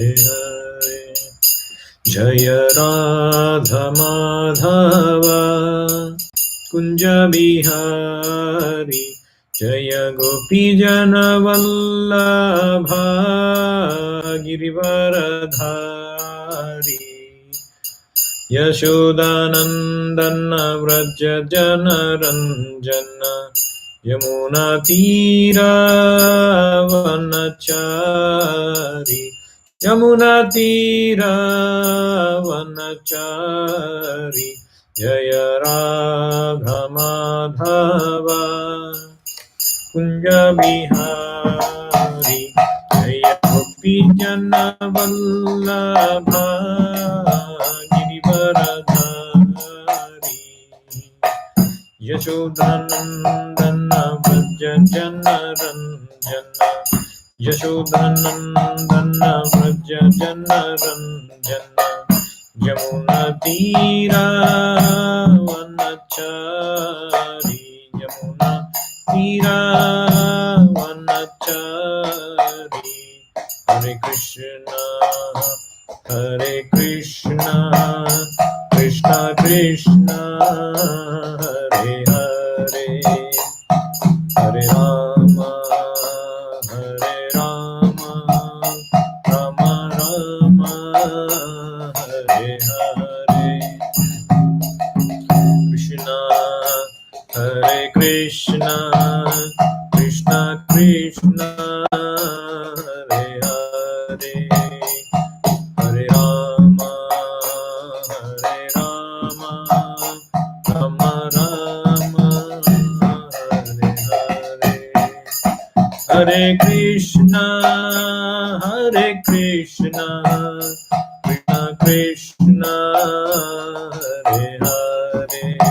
Hare. Jaya Radha Madhava Kunja Bihari Jaya Gopi Jana Vallabha Girivaradhari Yashodanandana Vraja Jana Ranjana Yamuna Tira Vanachari Yamuna Tira Vanachari Jaya Radha Madhava Kunja Bihari Jaya Gopi Jana Vallabha Girivaradhari Yashodanandana Vraja Jana Ranjana Yashodanandana Vraja Jana Ranjana Yamuna Tira Vanachari Yamuna Tira Vanachari Hare Krishna Krishna Krishna Hare Hare Hare Rama Rama Rama Hare Hare Krishna Hare Krishna Krishna Krishna Hare Hare Hare Rama Rama Rama Hare Hare Hare Krishna Krishna Krishna Hare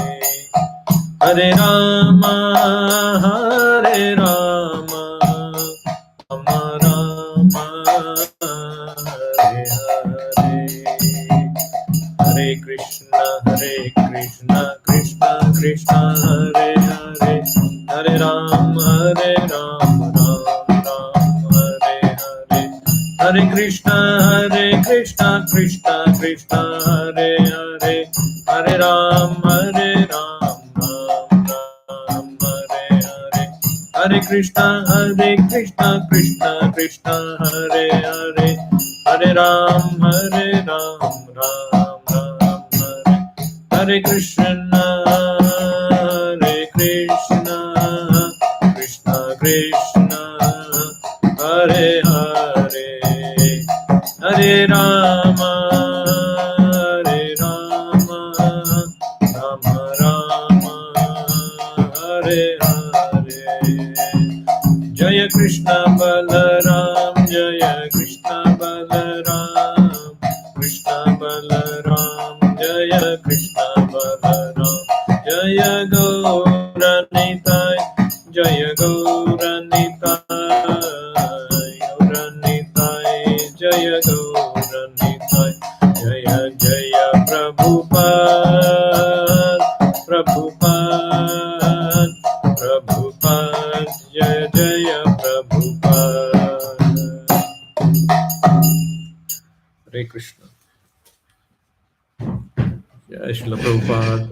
Hare Hare Rama Rama Rama Hare Hare Hare Krishna Krishna Krishna Hare Hare Hare Rama Ram Hare Hare Hare Krishna Krishna Krishna Hare Hare Hare Ram Ram Hare Hare Hare Krishna Krishna Krishna Hare Hare Hare Ram Ram Hare Krishna Krishna Krishna Hare Hare Hare Rama Rama Rama Hare Hare Jaya Krishna Balaram Jaya Krishna Balaram Krishna Balaram Jaya Krishna Balaram Jaya Gaura Nitai Jaya Gaura Nitai Gaura Nitai Jaya Gaura Nitai Jaya Jaya Prabhupada Prabhupada Prabhupada Jaya Jaya Prabhupada Hare Krishna Jai Srila Prabhupada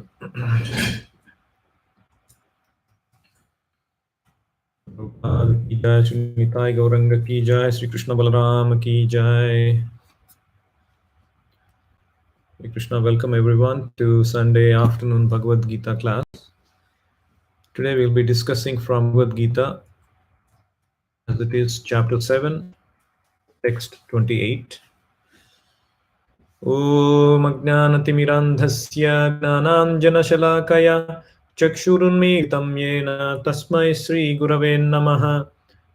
Prabhupada ki jai, Shri Nitai Gauranga ki jai, Shri Krishna Balaram ki jai. Hare Krishna, welcome everyone to Sunday afternoon Bhagavad Gita class. Today we'll be discussing from Bhagavad Gita as it is chapter 7, text 28. Om Ajnanatimirandhasya Gnananjanashalakaya Chakshurunmitam Yena Tasmai Sri Gurave Namaha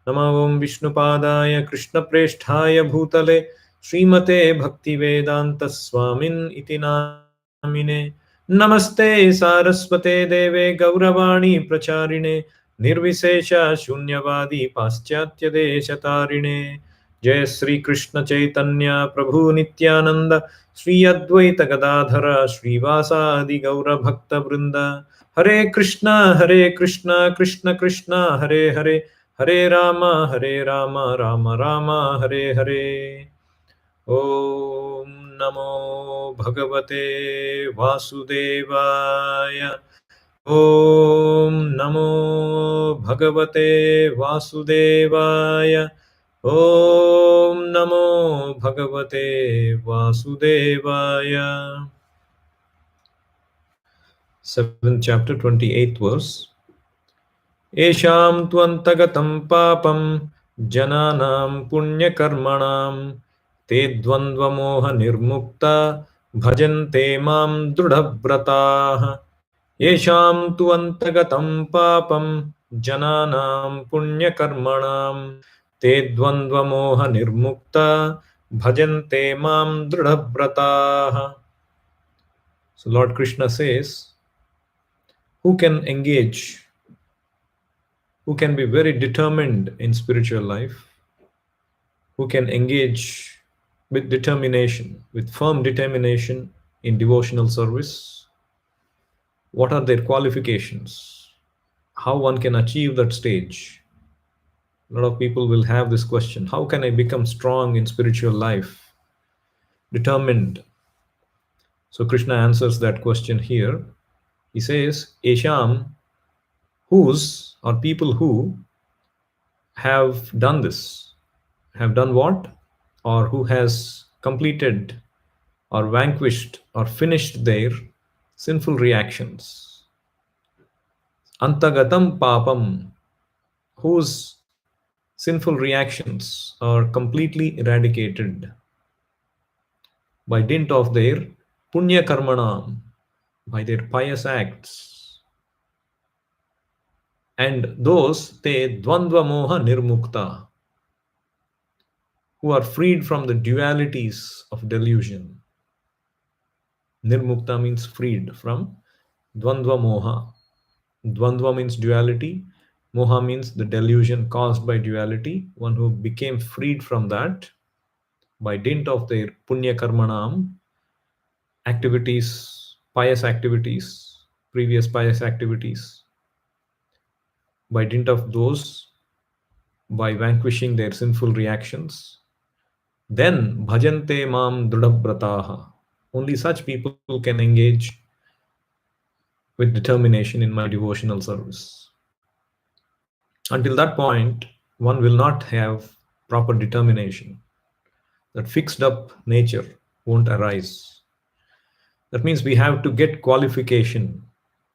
Namo Om Vishnupadaya Krishna Preshthaya Bhutale Srimate Bhaktivedanta Swamin Iti Namine Namaste Saraswate Deve Gauravani Pracharine Nirvisesha Shunyavadi Paschatya Deshatarine Jai Sri Krishna Chaitanya Prabhu Nityananda Sri Advaita Gadadhara Srivasa Adi Gaura Bhakta Vrinda Hare Krishna Krishna Krishna Hare Hare Hare Rama Rama Rama Hare Hare Om Namo Bhagavate Vasudevaya. Om Namo Bhagavate Vasudevaya. Om Namo Bhagavate Vasudevaya. 7th chapter, 28th verse. Esham tvantagatam papam jananam punyakarmanam te dvandvamoha nirmukta bhajante mam drudhavrataah. Esham tvantagatam papam jananam punyakarmanam te dvandvamoha nirmukta bhajante mam drudhavrataah. So Lord Krishna says, who can engage, who can be very determined in spiritual life, who can engage with determination, with firm determination in devotional service? What are their qualifications? How one can achieve that stage? A lot of people will have this question: how can I become strong in spiritual life, determined? So Krishna answers that question here. He says, Esham, whose, or people who have done this, have done what? Or who has completed or vanquished or finished their sinful reactions. Antagatam papam, whose sinful reactions are completely eradicated by dint of their punya karmanam, by their pious acts. And those te dvandva moha nirmukta, who are freed from the dualities of delusion. Nirmukta means freed from dvandva moha. Dvandva means duality. Moha means the delusion caused by duality. One who became freed from that by dint of their punya karmanam, activities, pious activities, previous pious activities. By dint of those, by vanquishing their sinful reactions, then bhajante mam drudhabrataha. Only such people can engage with determination in my devotional service. Until that point, one will not have proper determination. That fixed up nature won't arise. That means we have to get qualification.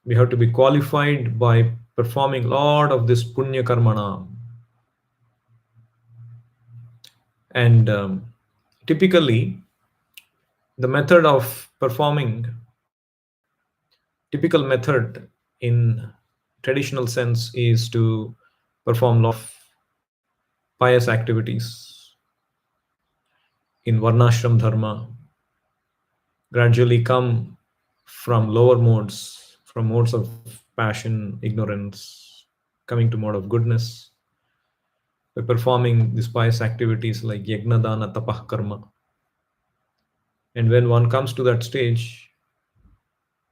We have to be qualified by performing lot of this punya karmana. And typically, the method of performing, typical method in traditional sense is to perform lot of pious activities in varnashram dharma, gradually come from lower modes, from modes of passion, ignorance, coming to mode of goodness, by performing these pious activities like yajna, dana, tapah, karma. And when one comes to that stage,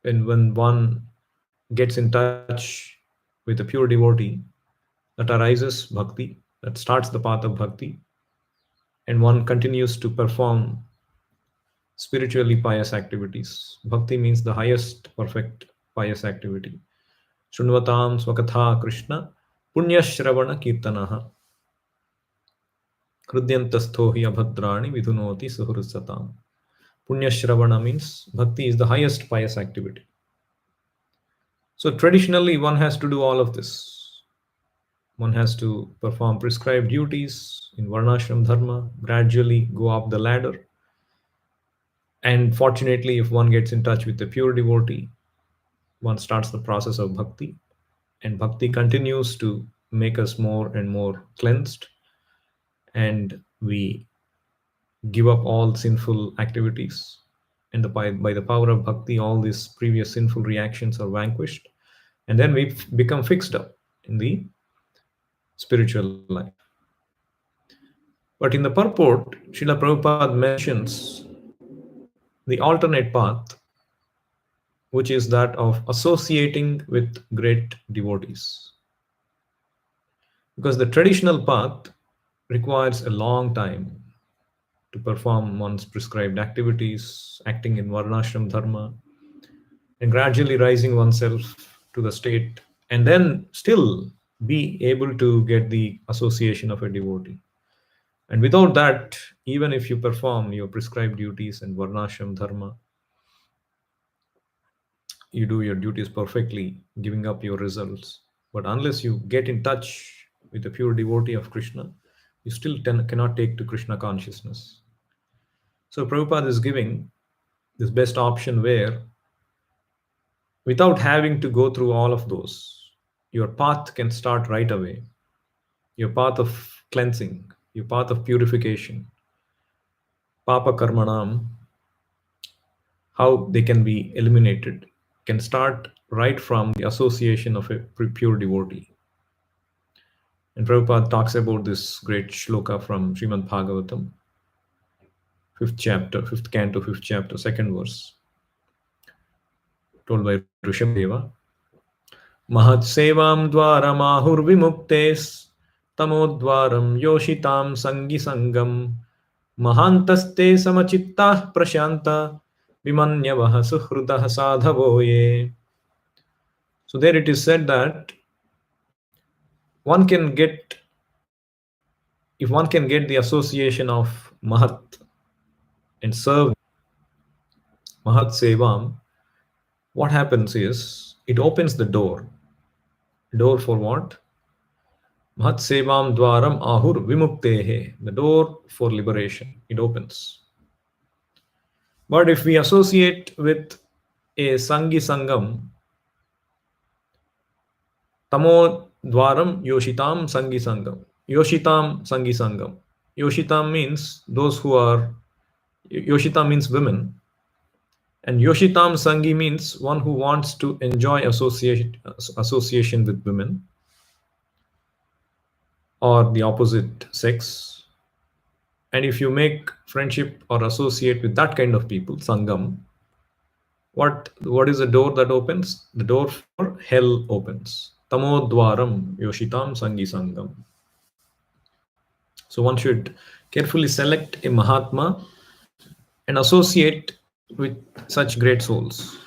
when one gets in touch with a pure devotee, that arises bhakti, that starts the path of bhakti, and one continues to perform spiritually pious activities. Bhakti means the highest perfect pious activity. Shunvatam swakatha Krishna punya shravana kirtanaha hridyantasto hi abhadrani vidhunoti suhrusatam. Punya shravana means bhakti is the highest pious activity. So traditionally one has to do all of this. One has to perform prescribed duties in varnashram dharma, gradually go up the ladder. And fortunately, if one gets in touch with the pure devotee, one starts the process of bhakti, and bhakti continues to make us more and more cleansed, and we give up all sinful activities, and by the power of bhakti all these previous sinful reactions are vanquished, and then we become fixed up in the spiritual life. But in the purport, Srila Prabhupada mentions the alternate path, which is that of associating with great devotees. Because the traditional path requires a long time to perform one's prescribed activities, acting in Varnashram Dharma, and gradually rising oneself to the state, and then still be able to get the association of a devotee. And without that, even if you perform your prescribed duties and Varnashram Dharma, you do your duties perfectly, giving up your results. But unless you get in touch with a pure devotee of Krishna, you still cannot take to Krishna consciousness. So Prabhupada is giving this best option where, without having to go through all of those, your path can start right away. Your path of cleansing, your path of purification, Papa Karmanam, how they can be eliminated, can start right from the association of a pure devotee. And Prabhupada talks about this great shloka from Srimad Bhagavatam, 5th chapter, 5th canto, 5th chapter, 2nd verse, told by Rishabdeva. Mahat sevam dvaram vimuktes tamodvaram yoshitam sangi sangam mahantaste samachittah prashanta vimanyavah suhrudah sadhavoye. So there it is said that one can get, if one can get the association of Mahat and serve Mahat Sevam, what happens is it opens the door. Door for what? Mahat Sevam Dwaram Ahur Vimuktehe, the door for liberation. It opens. But if we associate with a Sangi Sangam, Tamo Dwaram Yoshitam Sangi Sangam. Yoshitam Sangi Sangam. Yoshitam means those who are, Yoshitam means women. And Yoshitam Sangi means one who wants to enjoy association with women or the opposite sex. And if you make friendship or associate with that kind of people, Sangam, what is the door that opens? The door for hell opens. Tamodwaram Yoshitam Sangi Sangam. So one should carefully select a Mahatma and associate with such great souls.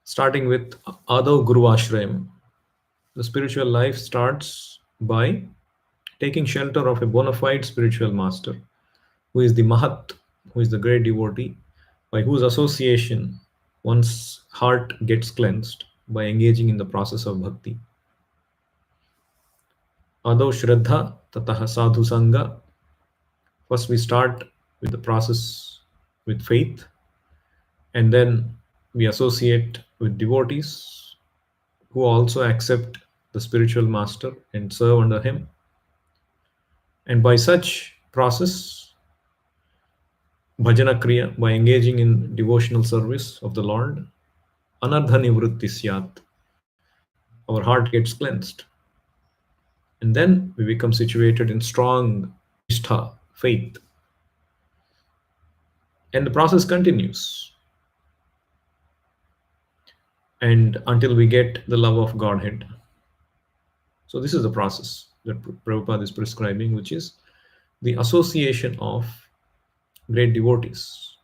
Starting with Adav Guru Ashrayam. The spiritual life starts by taking shelter of a bona fide spiritual master, who is the Mahat, who is the great devotee, by whose association one's heart gets cleansed by engaging in the process of bhakti. Adav Shraddha Tataha Sadhu Sangha. First we start with the process with faith, and then we associate with devotees who also accept the spiritual master and serve under him. And by such process, bhajana kriya, by engaging in devotional service of the Lord, anardha nivritti syat, our heart gets cleansed. And then we become situated in strong nishtha, faith. And the process continues. And until we get the love of Godhead. So this is the process that Prabhupada is prescribing, which is the association of great devotees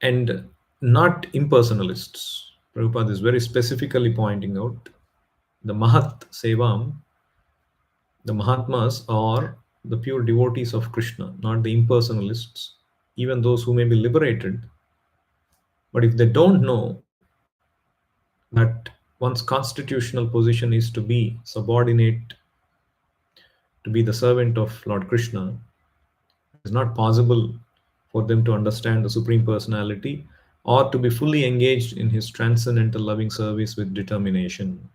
and not impersonalists. Prabhupada is very specifically pointing out the Mahat Sevam, the Mahatmas are the pure devotees of Krishna, not the impersonalists, even those who may be liberated. But if they don't know that one's constitutional position is to be subordinate, to be the servant of Lord Krishna, it is not possible for them to understand the Supreme Personality or to be fully engaged in his transcendental loving service with determination.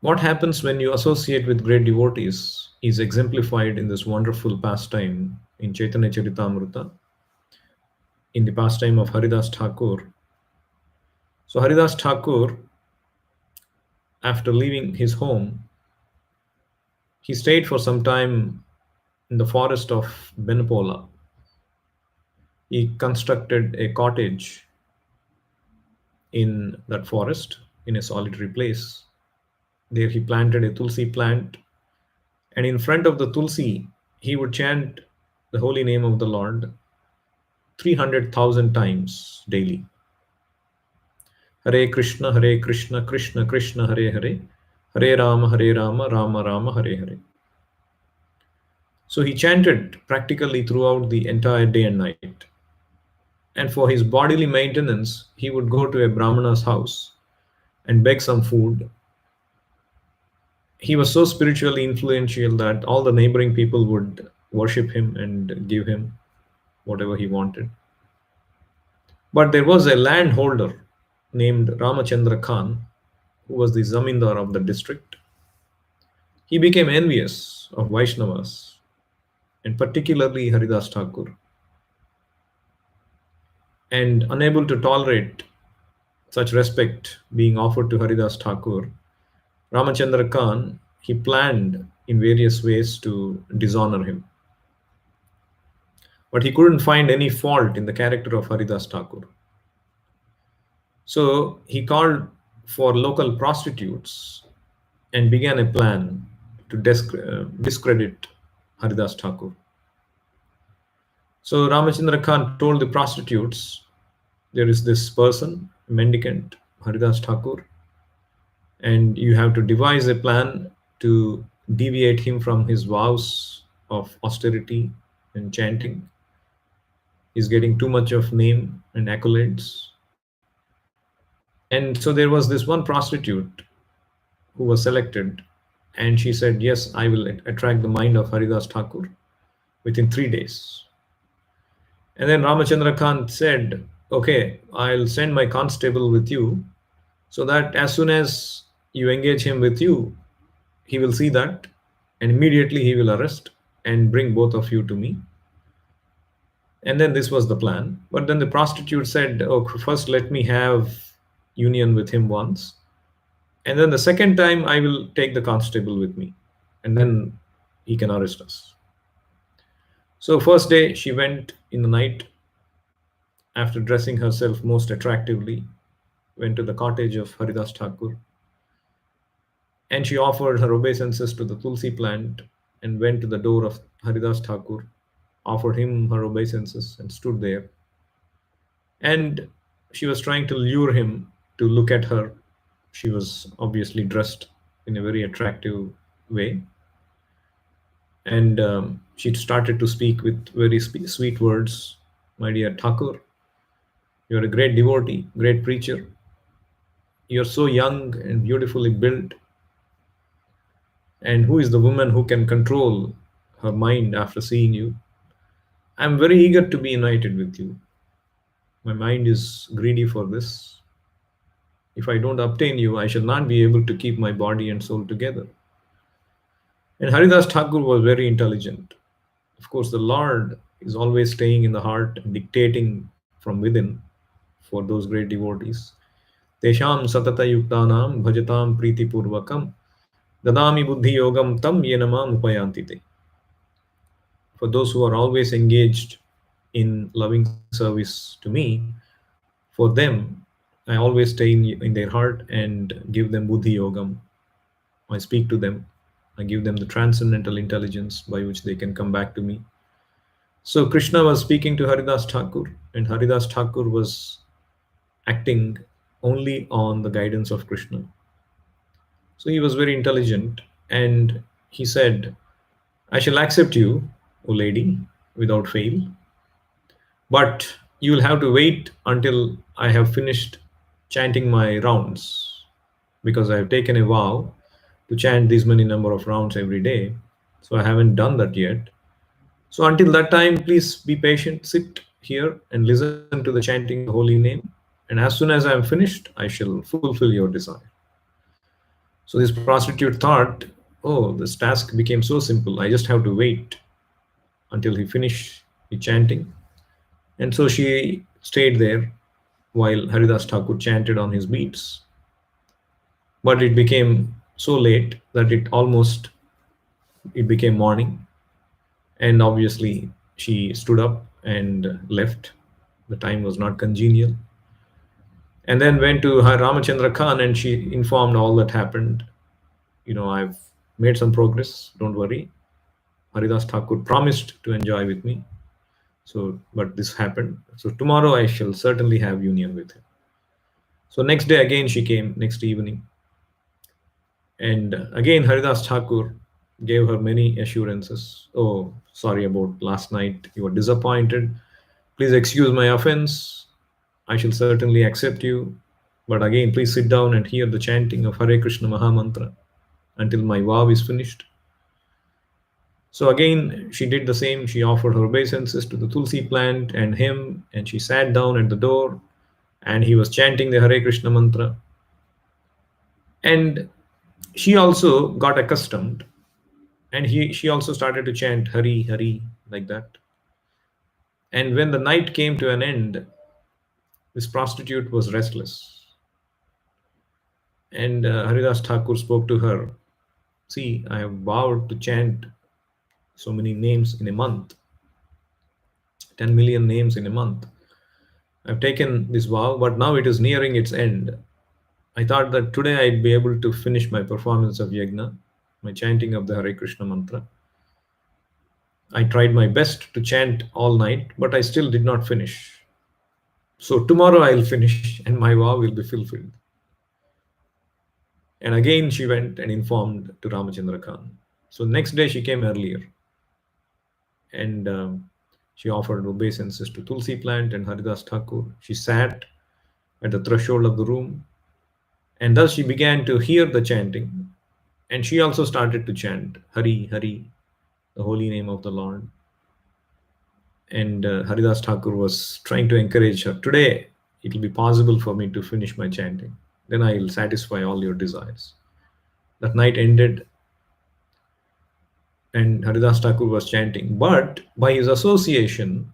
What happens when you associate with great devotees is exemplified in this wonderful pastime in Chaitanya Charitamrita, in the pastime of Haridas Thakur. So Haridas Thakur, after leaving his home, he stayed for some time in the forest of Benapola. He constructed a cottage in that forest, in a solitary place. There he planted a tulsi plant, and in front of the tulsi, he would chant the holy name of the Lord 300,000 times daily. Hare Krishna, Krishna Krishna, Hare Hare, Hare Rama, Rama Rama, Hare Hare. So he chanted practically throughout the entire day and night. And for his bodily maintenance, he would go to a Brahmana's house and beg some food. He was so spiritually influential that all the neighboring people would worship him and give him whatever he wanted. But there was a landholder named Ramachandra Khan, who was the Zamindar of the district. He became envious of Vaishnavas, and particularly Haridas Thakur. And unable to tolerate such respect being offered to Haridas Thakur, Ramachandra Khan, he planned in various ways to dishonor him. But he couldn't find any fault in the character of Haridas Thakur. So he called for local prostitutes and began a plan to discredit Haridas Thakur. So Ramachandra Khan told the prostitutes, there is this person, mendicant, Haridas Thakur, and you have to devise a plan to deviate him from his vows of austerity and chanting. He's getting too much of name and accolades. And so there was this one prostitute who was selected, and she said, yes, I will attract the mind of Haridas Thakur within 3 days. And then Ramachandra Khan said, okay, I'll send my constable with you so that as soon as you engage him with you, he will see that and immediately he will arrest and bring both of you to me. And then this was the plan. But then the prostitute said, oh, first let me have union with him once. And then the second time I will take the constable with me. And then he can arrest us. So first day she went in the night, after dressing herself most attractively, went to the cottage of Haridas Thakur. And she offered her obeisances to the tulsi plant and went to the door of Haridas Thakur, offered him her obeisances and stood there. And she was trying to lure him to look at her. She was obviously dressed in a very attractive way. And she started to speak with very sweet words. My dear Thakur, you're a great devotee, great preacher. You're so young and beautifully built. And who is the woman who can control her mind after seeing you? I'm very eager to be united with you. My mind is greedy for this. If I don't obtain you, I shall not be able to keep my body and soul together. And Haridas Thakur was very intelligent. Of course, the Lord is always staying in the heart and dictating from within for those great devotees. Tesham satata yuktanam bhajatam priti purvakam dadami buddhi yogam tam yenamam upayantite. For those who are always engaged in loving service to me, for them, I always stay in their heart and give them buddhi yogam. I speak to them. I give them the transcendental intelligence by which they can come back to me. So Krishna was speaking to Haridas Thakur, and Haridas Thakur was acting only on the guidance of Krishna. So he was very intelligent, and he said, I shall accept you, O lady, without fail. But you will have to wait until I have finished chanting my rounds, because I have taken a vow to chant this many number of rounds every day. So I haven't done that yet. So until that time, please be patient, sit here and listen to the chanting of the holy name. And as soon as I am finished, I shall fulfill your desire. So this prostitute thought, oh, this task became so simple. I just have to wait until he finished the chanting. And so she stayed there while Haridas Thakur chanted on his beats. But it became so late that it became morning. And obviously she stood up and left. The time was not congenial. And then went to her Ramachandra Khan and she informed all that happened. I've made some progress. Don't worry. Haridas Thakur promised to enjoy with me. So, but this happened. So tomorrow I shall certainly have union with him. So next day again she came, next evening. And again Haridas Thakur gave her many assurances. Oh, sorry about last night. You were disappointed. Please excuse my offense. I shall certainly accept you. But again, please sit down and hear the chanting of Hare Krishna Mahamantra until my vow is finished. So again, she did the same. She offered her obeisances to the Tulsi plant and him, and she sat down at the door, and he was chanting the Hare Krishna mantra. And she also got accustomed, and she also started to chant Hari Hari like that. And when the night came to an end, this prostitute was restless. And Haridas Thakur spoke to her, see, I have vowed to chant so many names in a month, 10 million names in a month. I've taken this vow, but now it is nearing its end. I thought that today I'd be able to finish my performance of Yagna, my chanting of the Hare Krishna mantra. I tried my best to chant all night, but I still did not finish. So tomorrow I'll finish and my vow will be fulfilled. And again she went and informed to Ramachandra Khan. So next day she came earlier, and she offered obeisances to Tulsi plant and Haridas Thakur. She sat at the threshold of the room, and thus she began to hear the chanting. And she also started to chant Hari Hari, the holy name of the Lord. And Haridas Thakur was trying to encourage her. Today it will be possible for me to finish my chanting. Then I will satisfy all your desires. That night ended, and Haridas Thakur was chanting. But by his association,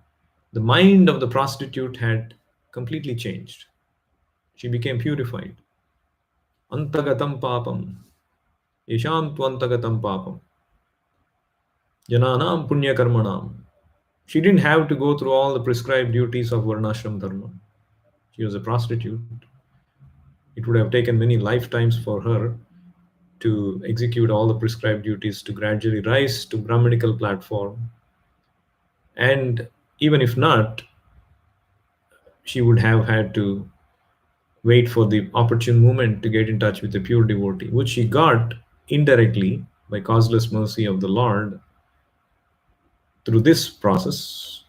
the mind of the prostitute had completely changed. She became purified. Antagatam papam. Yesham tvantagatam papam. Jananam punya karmanam. She didn't have to go through all the prescribed duties of Varnashram Dharma. She was a prostitute. It would have taken many lifetimes for her to execute all the prescribed duties to gradually rise to Brahmanical platform. And even if not, she would have had to wait for the opportune moment to get in touch with a pure devotee, which she got indirectly by causeless mercy of the Lord through this process.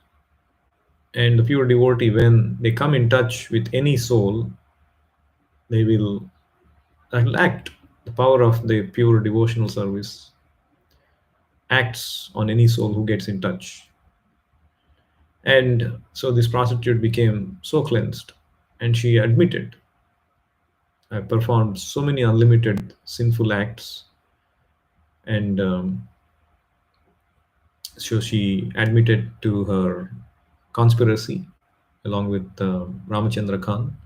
And the pure devotee, when they come in touch with any soul, they will act. The power of the pure devotional service acts on any soul who gets in touch. And so this prostitute became so cleansed, and she admitted, I performed so many unlimited sinful acts. And so she admitted to her conspiracy along with Ramachandra Khan.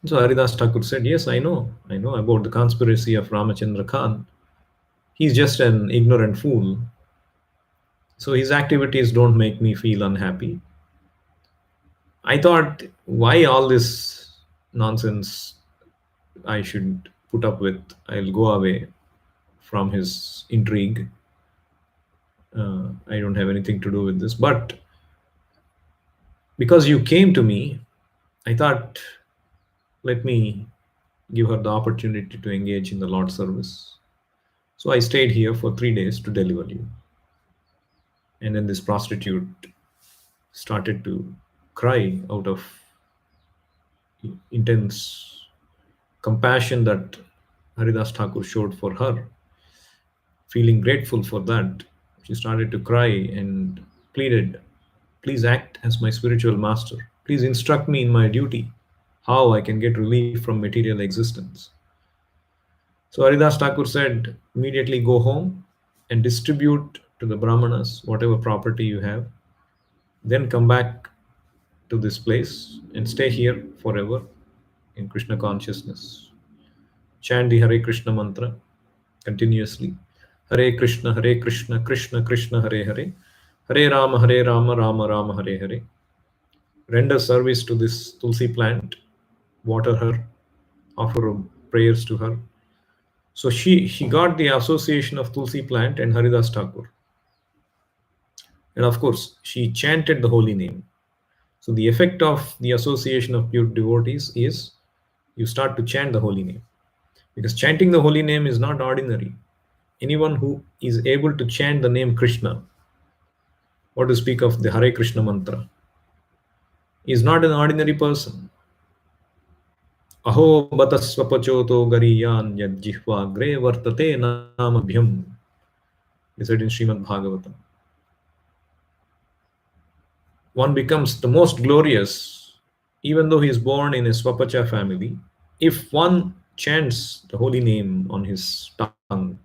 So Haridas Thakur said, yes, I know about the conspiracy of Ramachandra Khan. He's just an ignorant fool. So his activities don't make me feel unhappy. I thought, why all this nonsense I should put up with? I'll go away from his intrigue. I don't have anything to do with this. But because you came to me, I thought, let me give her the opportunity to engage in the Lord's service. So I stayed here for 3 days to deliver you. And then this prostitute started to cry out of intense compassion that Haridas Thakur showed for her. Feeling grateful for that, she started to cry and pleaded, please act as my spiritual master. Please instruct me in my duty, how I can get relief from material existence. So Haridas Thakur said, immediately go home and distribute to the Brahmanas whatever property you have. Then come back to this place and stay here forever in Krishna consciousness. Chant the Hare Krishna mantra continuously. Hare Krishna, Krishna Krishna, Hare Hare. Hare Rama, Rama Rama, Hare Hare. Render service to this Tulsi plant. Water her. Offer prayers to her. So she got the association of Tulsi plant and Haridas Thakur. And of course, she chanted the holy name. So the effect of the association of pure devotees is you start to chant the holy name. Because chanting the holy name is not ordinary. Anyone who is able to chant the name Krishna, or to speak of the Hare Krishna mantra, is not an ordinary person. Aho batasvapachoto gariyan yad jihvagre vartate namabhyam. He said in Srimad Bhagavatam. One becomes the most glorious, even though he is born in a Swapacha family, if one chants the holy name on his tongue.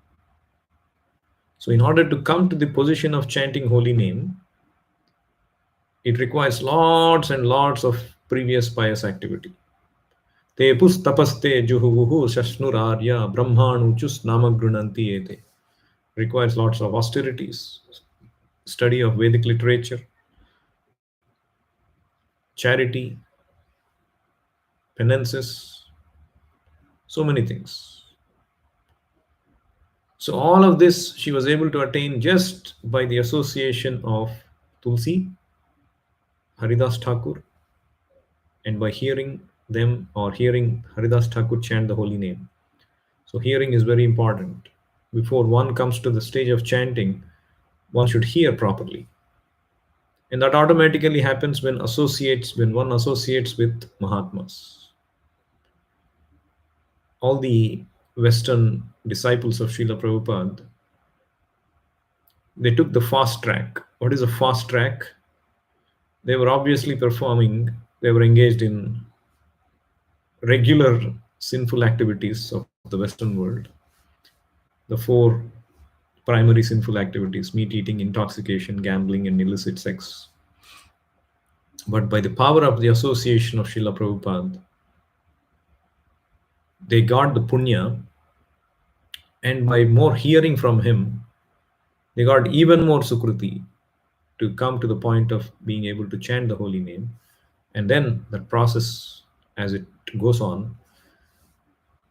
So, in order to come to the position of chanting holy name, it requires lots and lots of previous pious activity. Te pustapaste juhuvuhu shashnurarya brahmanuchus namagrunanti ete. Requires lots of austerities, study of Vedic literature, charity, penances, so many things. So all of this she was able to attain just by the association of Tulsi, Haridas Thakur, and by hearing them or hearing Haridas Thakur chant the holy name. So hearing is very important. Before one comes to the stage of chanting, one should hear properly. And that automatically happens when one associates with Mahatmas. All the Western disciples of Srila Prabhupada, they took the fast track. What is a fast track? They were obviously they were engaged in regular sinful activities of the Western world. The four primary sinful activities: meat eating, intoxication, gambling, and illicit sex. But by the power of the association of Srila Prabhupada, they got the punya, and by more hearing from him, they got even more sukruti to come to the point of being able to chant the holy name. And then that process, as it goes on,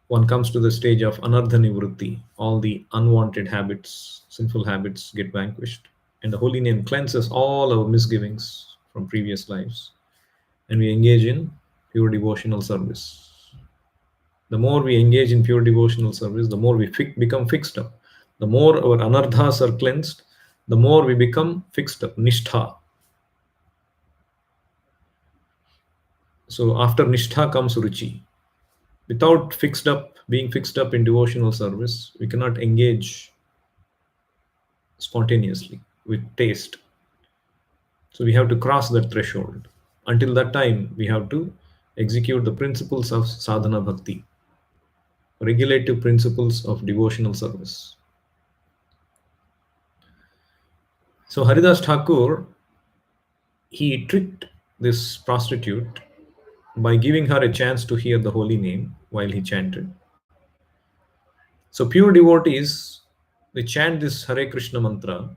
one comes to the stage of anardha nivrutti. All the unwanted habits, sinful habits get vanquished. And the holy name cleanses all our misgivings from previous lives. And we engage in pure devotional service. The more we engage in pure devotional service, the more we become fixed up. The more our anardhas are cleansed, the more we become fixed up, nishtha. So after nishtha comes ruchi. Without being fixed up in devotional service, we cannot engage spontaneously with taste. So we have to cross that threshold. Until that time, we have to execute the principles of sadhana bhakti, regulative principles of devotional service. So Haridas Thakur, he tricked this prostitute by giving her a chance to hear the holy name while he chanted. So pure devotees, they chant this Hare Krishna mantra,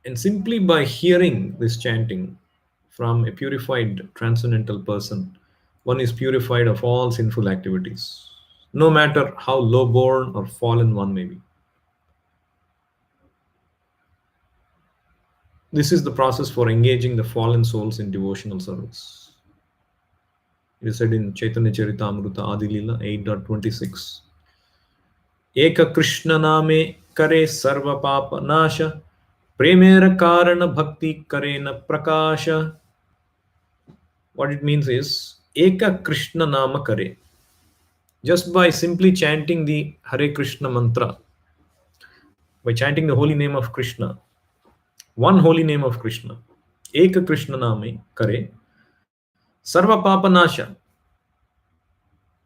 and simply by hearing this chanting from a purified transcendental person, one is purified of all sinful activities, no matter how low-born or fallen one may be. This is the process for engaging the fallen souls in devotional service. It is said in Chaitanya Charitamrita Adilila 8.26. Eka Krishna name kare sarva papa nasha, premera karana bhakti karena prakasha. What it means is, Eka Krishna nama kare. Just by simply chanting the Hare Krishna mantra, by chanting the holy name of Krishna, one holy name of Krishna, Eka Krishna name kare, sarva papa nasha,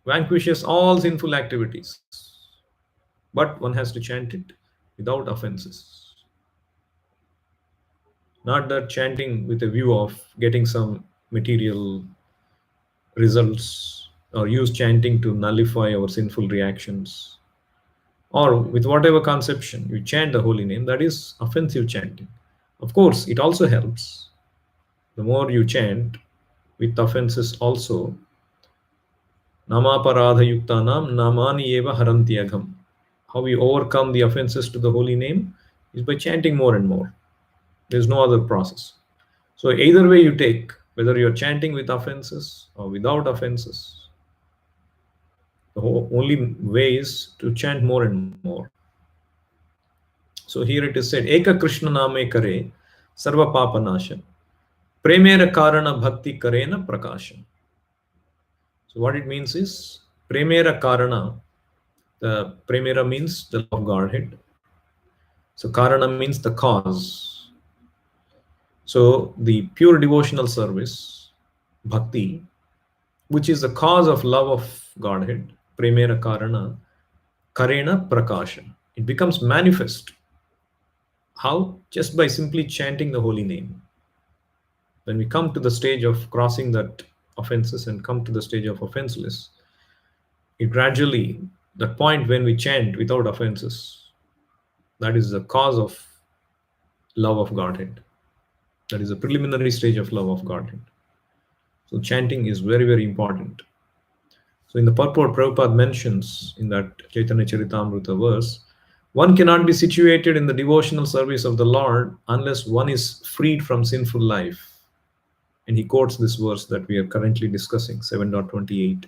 vanquishes all sinful activities. But one has to chant it without offenses. Not that chanting with a view of getting some material results, or use chanting to nullify our sinful reactions, or with whatever conception you chant the holy name, that is offensive chanting. Of course, it also helps. The more you chant with offenses also, Namaparadha yuktanam namani eva harantyagam. How we overcome the offenses to the holy name is by chanting more and more. There's no other process. So either way you take, whether you're chanting with offenses or without offenses, the only way is to chant more and more. So here it is said, Eka Krishna Name Kare, Sarva Papa Nasha, Premera Karana Bhakti Karena Prakasha. So what it means is, Premera Karana, the Premera means the love of Godhead. So Karana means the cause. So the pure devotional service, Bhakti, which is the cause of love of Godhead, Premera Karana, Karena Prakasha. It becomes manifest. How? Just by simply chanting the holy name. When we come to the stage of crossing that offenses and come to the stage of offenseless, it gradually, the point when we chant without offenses, that is the cause of love of Godhead. That is a preliminary stage of love of Godhead. So chanting is very, very important. So in the purport, Prabhupada mentions in that Chaitanya Charitamrita verse, one cannot be situated in the devotional service of the Lord unless one is freed from sinful life. And he quotes this verse that we are currently discussing, 7.28.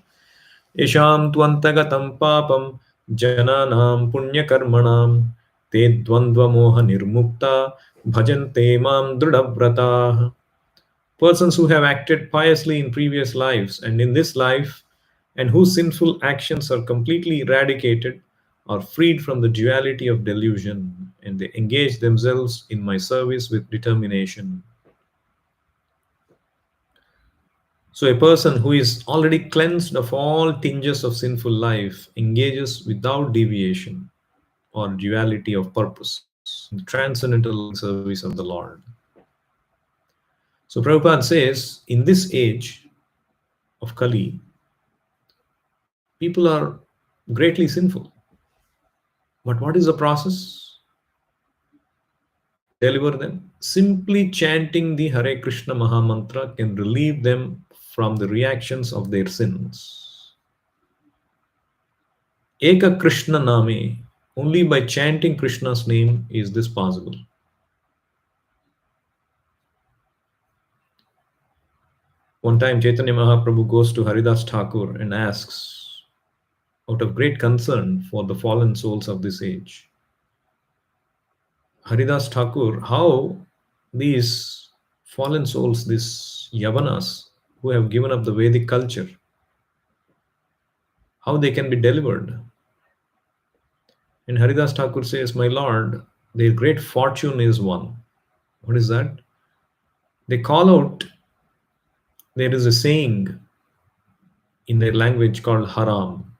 Esham tvantagatam papam jananam punyakarmanam te dvandva moha nirmukta bhajante mam drudhavrata. Persons who have acted piously in previous lives and in this life, and whose sinful actions are completely eradicated, are freed from the duality of delusion, and they engage themselves in my service with determination. So a person who is already cleansed of all tinges of sinful life engages without deviation or duality of purpose in the transcendental loving service of the Lord. So Prabhupada says, in this age of Kali, people are greatly sinful. But what is the process to deliver them? Simply chanting the Hare Krishna Mahamantra can relieve them from the reactions of their sins. Eka Krishna Name, only by chanting Krishna's name is this possible. One time Chaitanya Mahaprabhu goes to Haridas Thakur and asks, out of great concern for the fallen souls of this age, Haridas Thakur, how these fallen souls, these Yavanas, who have given up the Vedic culture, how they can be delivered? And Haridas Thakur says, my Lord, their great fortune is one. What is that? They call out, there is a saying in their language called haram.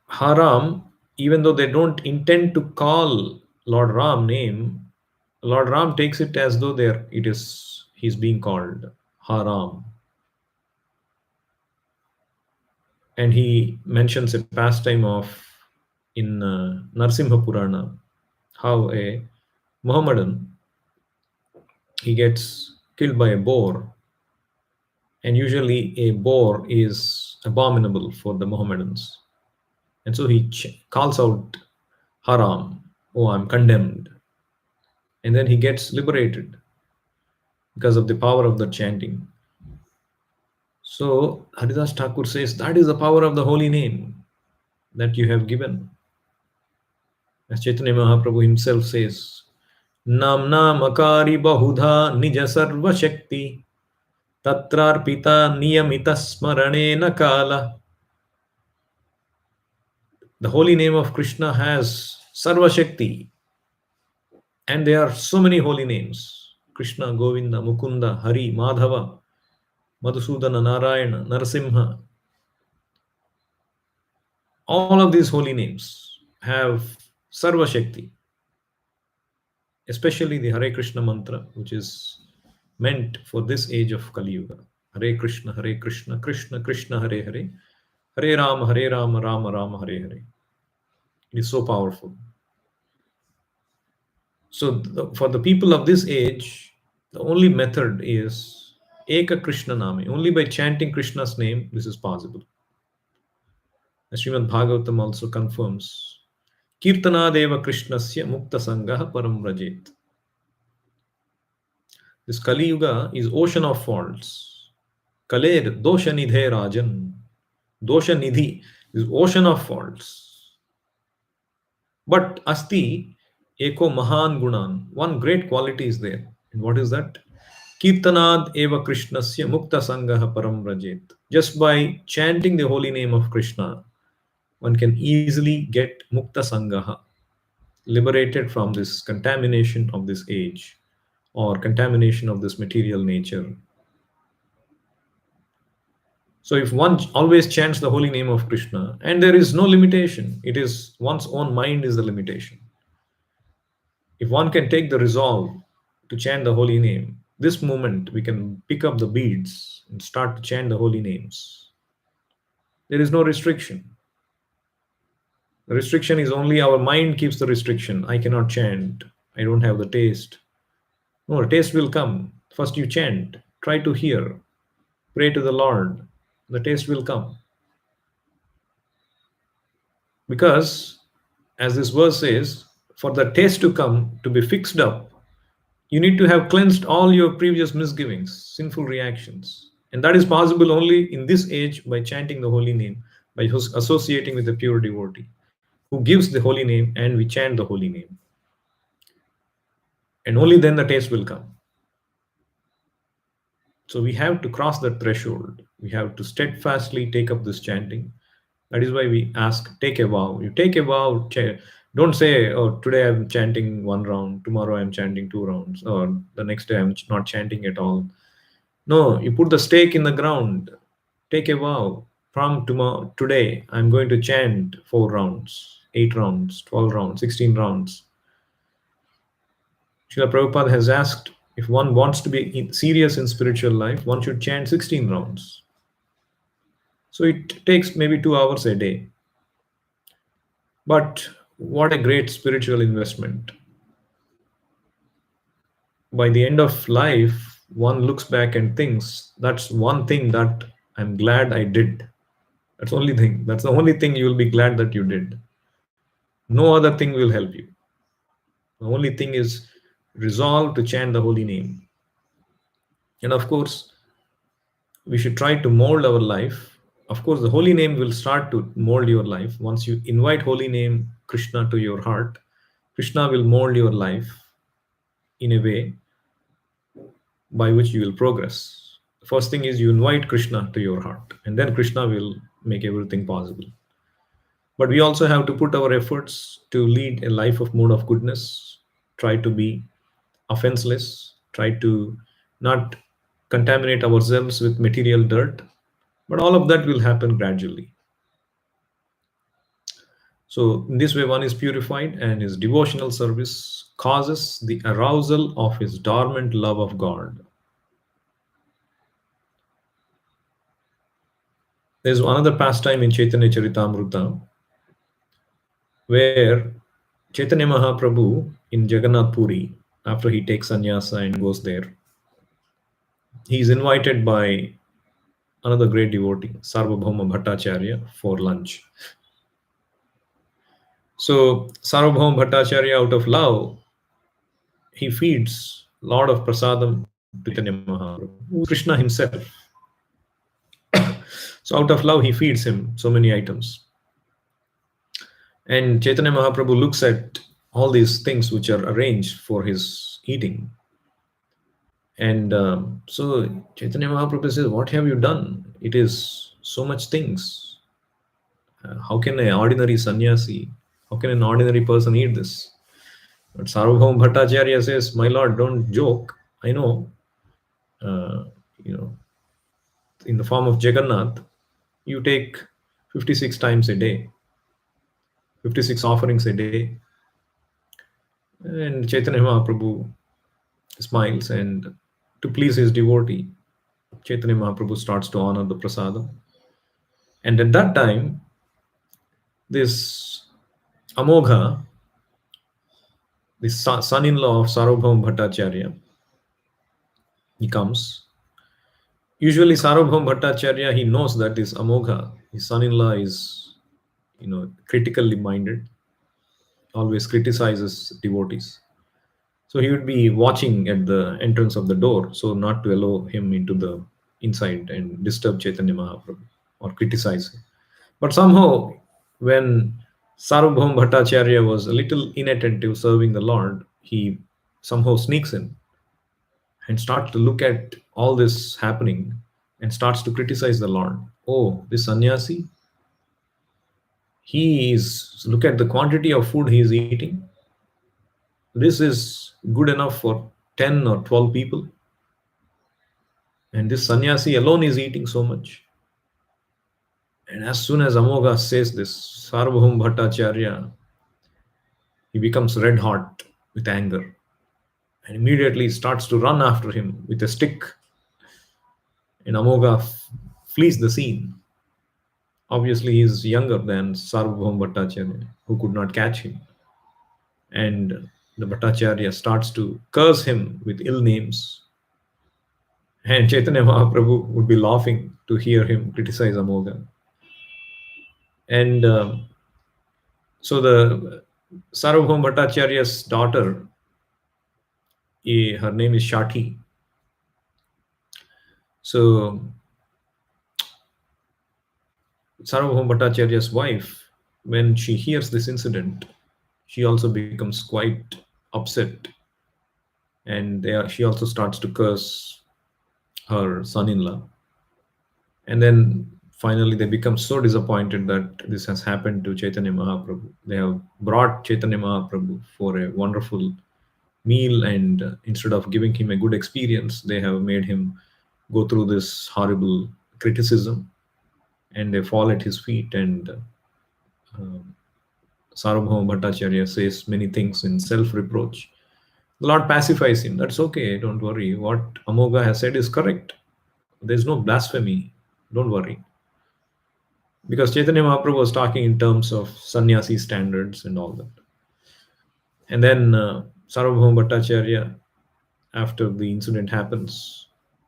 Haram, even though they don't intend to call Lord Ram name, Lord Ram takes it as though he's being called haram. And he mentions a pastime of in Narsimha Purana, how a Muhammadan, he gets killed by a boar, and usually a boar is abominable for the Mohammedans, and so he calls out haram, oh, I'm condemned, and then he gets liberated because of the power of the chanting. So Haridas Thakur says that is the power of the holy name that you have given. As Chaitanya Mahaprabhu himself says, Nam Nam Akari Bahudha Nija Sarva Shakti Tatrarpita Niyamita Smaranena Kala. The holy name of Krishna has Sarva Shakti, and there are so many holy names: Krishna, Govinda, Mukunda, Hari, Madhava, Madhusudana, Narayana, Narasimha. All of these holy names have Sarva Shakti, especially the Hare Krishna mantra, which is meant for this age of Kali Yuga. Hare Krishna, Krishna Krishna, Hare Hare, Hare Rama, Rama Rama, Hare Hare. It is so powerful. So for the people of this age, the only method is Eka Krishna Name. Only by chanting Krishna's name this is possible. As Srimad Bhagavatam also confirms, Kirtanadeva Krishnasya Mukta Sangaha Param Rajet. This Kali Yuga is ocean of faults. Kaler Dosha Nidhe Rajan. Dosha Nidhi is ocean of faults. But Asti Eko Mahan Gunan. One great quality is there. And what is that? Kirtanad eva Krishnasya Mukta Sangaha Param Rajet. Just by chanting the holy name of Krishna, one can easily get Mukta Sangaha, liberated from this contamination of this age or contamination of this material nature. So if one always chants the holy name of Krishna, and there is no limitation, it is one's own mind is the limitation. If one can take the resolve to chant the holy name, this moment we can pick up the beads and start to chant the holy names. There is no restriction. The restriction is only our mind keeps the restriction. I cannot chant. I don't have the taste. No, the taste will come. First you chant. Try to hear. Pray to the Lord. The taste will come. Because, as this verse says, for the taste to come, to be fixed up, you need to have cleansed all your previous misgivings, sinful reactions. And that is possible only in this age by chanting the holy name, by associating with the pure devotee who gives the holy name, and we chant the holy name. And only then the taste will come. So we have to cross that threshold. We have to steadfastly take up this chanting. That is why we ask, take a vow. You take a vow. Don't say, oh, today I'm chanting 1 round, tomorrow I'm chanting 2 rounds, or the next day I'm not chanting at all. No, you put the stake in the ground. Take a vow. From tomorrow, today, I'm going to chant 4 rounds, 8 rounds, 12 rounds, 16 rounds. Srila Prabhupada has asked, if one wants to be serious in spiritual life, one should chant 16 rounds. So it takes maybe 2 hours a day. But what a great spiritual investment. By the end of life, one looks back and thinks, that's one thing that I'm glad I did. That's the only thing. That's the only thing you will be glad that you did. No other thing will help you. The only thing is resolve to chant the holy name. And of course, we should try to mold our life. Of course, the holy name will start to mold your life. Once you invite holy name Krishna to your heart, Krishna will mold your life in a way by which you will progress. The first thing is you invite Krishna to your heart, and then Krishna will make everything possible. But we also have to put our efforts to lead a life of mode of goodness, try to be offenseless, try to not contaminate ourselves with material dirt, but all of that will happen gradually. So in this way, one is purified, and his devotional service causes the arousal of his dormant love of God. There's another pastime in Chaitanya Charitamrita where Chaitanya Mahaprabhu in Jagannath Puri, after he takes sannyasa and goes there, he is invited by another great devotee, Sarvabhauma Bhattacharya, for lunch. So Sarvabhauma Bhattacharya, out of love, he feeds a lot of prasadam to Chaitanya Mahaprabhu, who is Krishna himself. So out of love, he feeds him so many items. And Chaitanya Mahaprabhu looks at all these things which are arranged for his eating. And so Chaitanya Mahaprabhu says, what have you done? It is so much things. How can an ordinary sannyasi, how can an ordinary person eat this? But Sarvabhauma Bhattacharya says, my lord, don't joke. I know, in the form of Jagannath, you take 56 times a day, 56 offerings a day. And Chaitanya Mahaprabhu smiles, and to please his devotee, Chaitanya Mahaprabhu starts to honor the prasadam. And at that time, this Amogha, the son-in-law of Sarvabhauma Bhattacharya, he comes Usually, Sarvabhaum Bhattacharya, he knows that this Amogha, his son-in-law, is critically minded, always criticizes devotees. So he would be watching at the entrance of the door, so not to allow him into the inside and disturb Chaitanya Mahaprabhu or criticize him. But somehow, when Sarvabhaum Bhattacharya was a little inattentive serving the Lord, he somehow sneaks in and starts to look at all this happening and starts to criticize the Lord. Oh, this sannyasi, he is, look at the quantity of food he is eating. This is good enough for 10 or 12 people. And this sannyasi alone is eating so much. And as soon as Amogha says this, Sarvabhaum Bhattacharya, he becomes red hot with anger and immediately starts to run after him with a stick. And Amogha flees the scene. Obviously, he is younger than Sarvabhaum Bhattacharya, who could not catch him. And the Bhattacharya starts to curse him with ill names. And Chaitanya Mahaprabhu would be laughing to hear him criticize Amogha. And so the Sarvabhaum Bhattacharya's daughter, her name is Shati. So Sarvabhaum Bhattacharya's wife, when she hears this incident, she also becomes quite upset, and she also starts to curse her son-in-law. And then finally they become so disappointed that this has happened to Chaitanya Mahaprabhu. They have brought Chaitanya Mahaprabhu for a wonderful meal, and instead of giving him a good experience, they have made him go through this horrible criticism, and they fall at his feet. And Sarvabhauma Bhattacharya says many things in self-reproach. The Lord pacifies him. That's okay, don't worry. What Amogha has said is correct. There's no blasphemy. Don't worry. Because Chaitanya Mahaprabhu was talking in terms of sannyasi standards and all that. And then Sarvabhauma Bhattacharya, after the incident happens,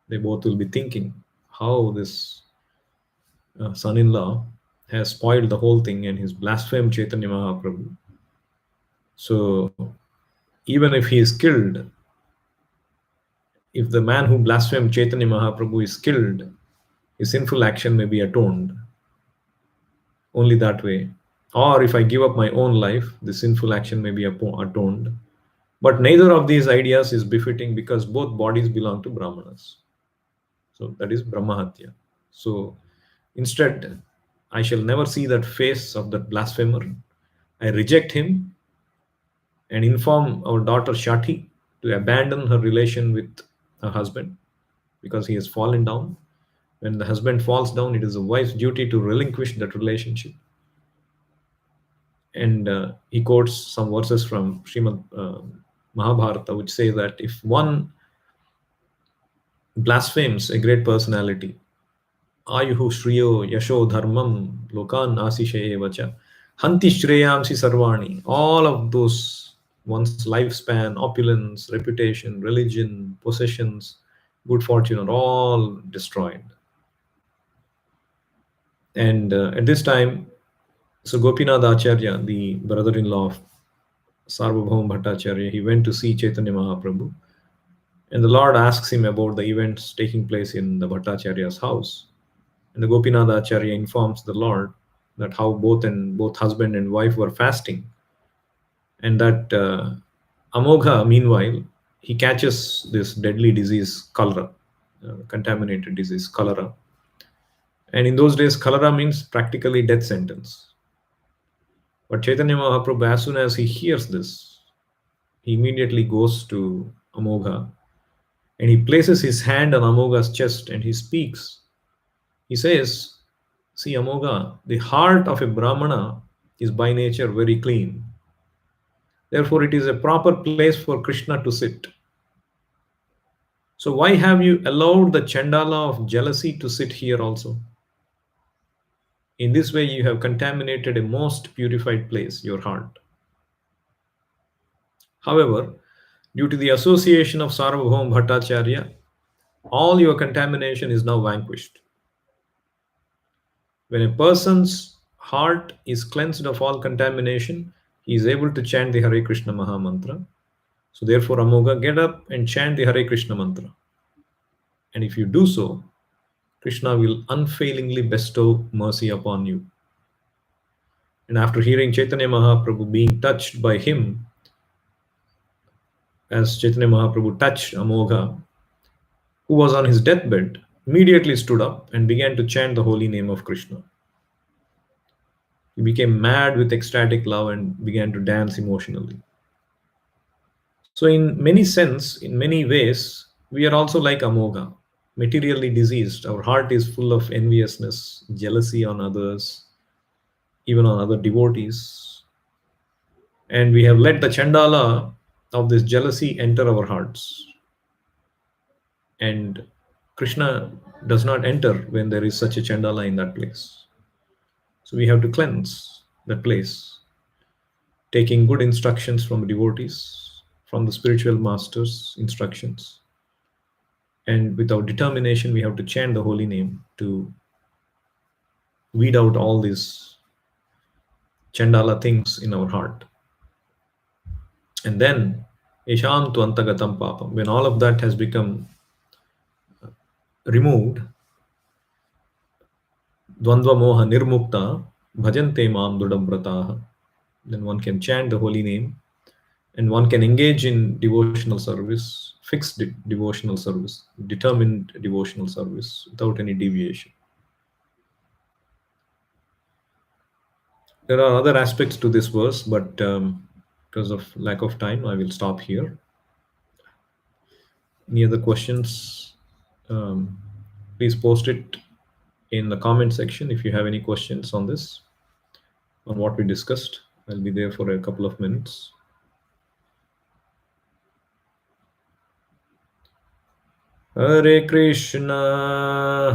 they both will be thinking how this son-in-law has spoiled the whole thing and he's blasphemed Chaitanya Mahaprabhu. So even if he is killed, if the man who blasphemed Chaitanya Mahaprabhu is killed, his sinful action may be atoned. Only that way. Or if I give up my own life, the sinful action may be atoned. But neither of these ideas is befitting, because both bodies belong to Brahmanas. So that is Brahmahatya. So instead, I shall never see that face of that blasphemer. I reject him and inform our daughter Shati to abandon her relation with her husband, because he has fallen down. When the husband falls down, it is a wife's duty to relinquish that relationship. And he quotes some verses from Srimad Mahabharata, which say that if one blasphemes a great personality, Ayuhu Shriyo Yasho Dharmam Lokan Asishe Vacha Hanti Shreyamsi Sarvani, all of those, one's lifespan, opulence, reputation, religion, possessions, good fortune, are all destroyed. And at this time, so Gopinath Acharya, the brother-in-law of Sarvabhauma Bhattacharya, he went to see Chaitanya Mahaprabhu. And the Lord asks him about the events taking place in the Bhattacharya's house. And the Gopinath Acharya informs the Lord that how both husband and wife were fasting. And that Amogha, meanwhile, he catches this deadly disease, cholera, contaminated disease, cholera. And in those days, cholera means practically death sentence. But Chaitanya Mahaprabhu, as soon as he hears this, he immediately goes to Amogha and he places his hand on Amogha's chest and he speaks. He says, see, Amogha, the heart of a Brahmana is by nature very clean. Therefore, it is a proper place for Krishna to sit. So why have you allowed the Chandala of jealousy to sit here also? In this way, you have contaminated a most purified place, your heart. However, due to the association of Sarvabhauma Bhattacharya all your contamination is now vanquished. When a person's heart is cleansed of all contamination, he is able to chant the Hare Krishna Maha Mantra. So therefore, Amoga, get up and chant the Hare Krishna mantra. And if you do so, Krishna will unfailingly bestow mercy upon you. And after hearing Chaitanya Mahaprabhu being touched by him, as Chaitanya Mahaprabhu touched Amogha, who was on his deathbed, immediately stood up and began to chant the holy name of Krishna. He became mad with ecstatic love and began to dance emotionally. So in many ways, we are also like Amogha, materially diseased. Our heart is full of enviousness, jealousy on others, even on other devotees. And we have let the Chandala of this jealousy enter our hearts. And Krishna does not enter when there is such a Chandala in that place. So we have to cleanse that place, taking good instructions from devotees, from the spiritual masters' instructions. And with our determination, we have to chant the holy name to weed out all these Chandala things in our heart. And then, Eshantu Antagatam Papam, when all of that has become removed, Dvandva Moha Nirmukta Bhajante Mam Dudambrataha, then one can chant the holy name and one can engage in devotional service, fixed devotional service, determined devotional service without any deviation. There are other aspects to this verse, but because of lack of time, I will stop here. Any other questions? Please post it in the comment section if you have any questions on this, on what we discussed. I'll be there for a couple of minutes. Hare Krishna,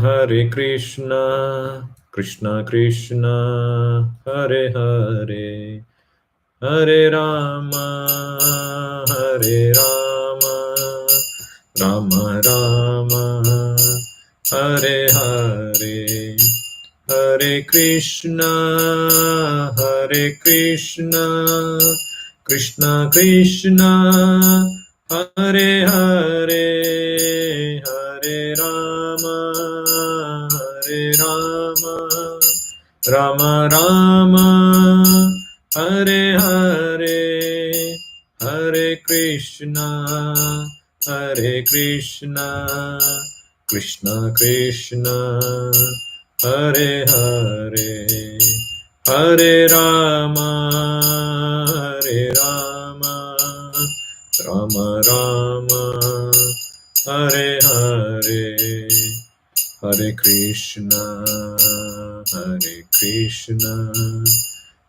Krishna Krishna, Hare Hare, Hare Rama, Rama Rama, Hare Hare, Hare Krishna, Krishna Krishna, Hare Hare, Hare Rama, Rama Rama, Hare Hare, Hare Krishna, Krishna Krishna, Hare Hare, Hare Rama, Rama Rama, Hare Hare, Hare Krishna,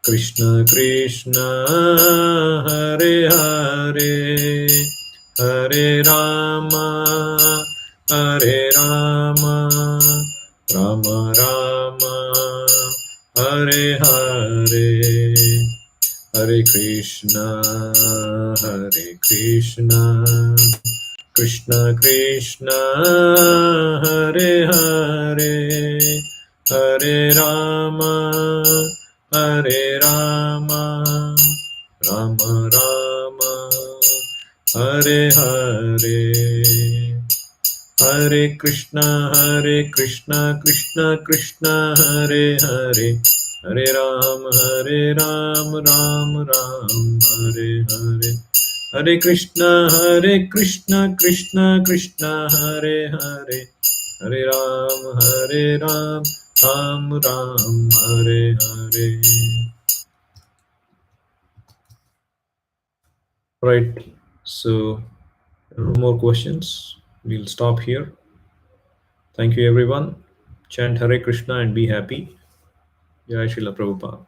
Krishna Krishna, Hare Hare, Hare Rama, Rama Rama, Hare Hare, Hare Krishna, Krishna Krishna, Hare Hare, Hare Rama, Rama Rama, Hare Hare, Hare Krishna, Krishna Krishna, Hare Hare, Hare Ram, Ram Ram, Hare Hare, Hare Krishna, Krishna Krishna, Hare Hare, Hare Ram, Ram Ram, Hare Hare. Right. So, no more questions. We'll stop here. Thank you, everyone. Chant Hare Krishna and be happy. Jai Srila Prabhupada.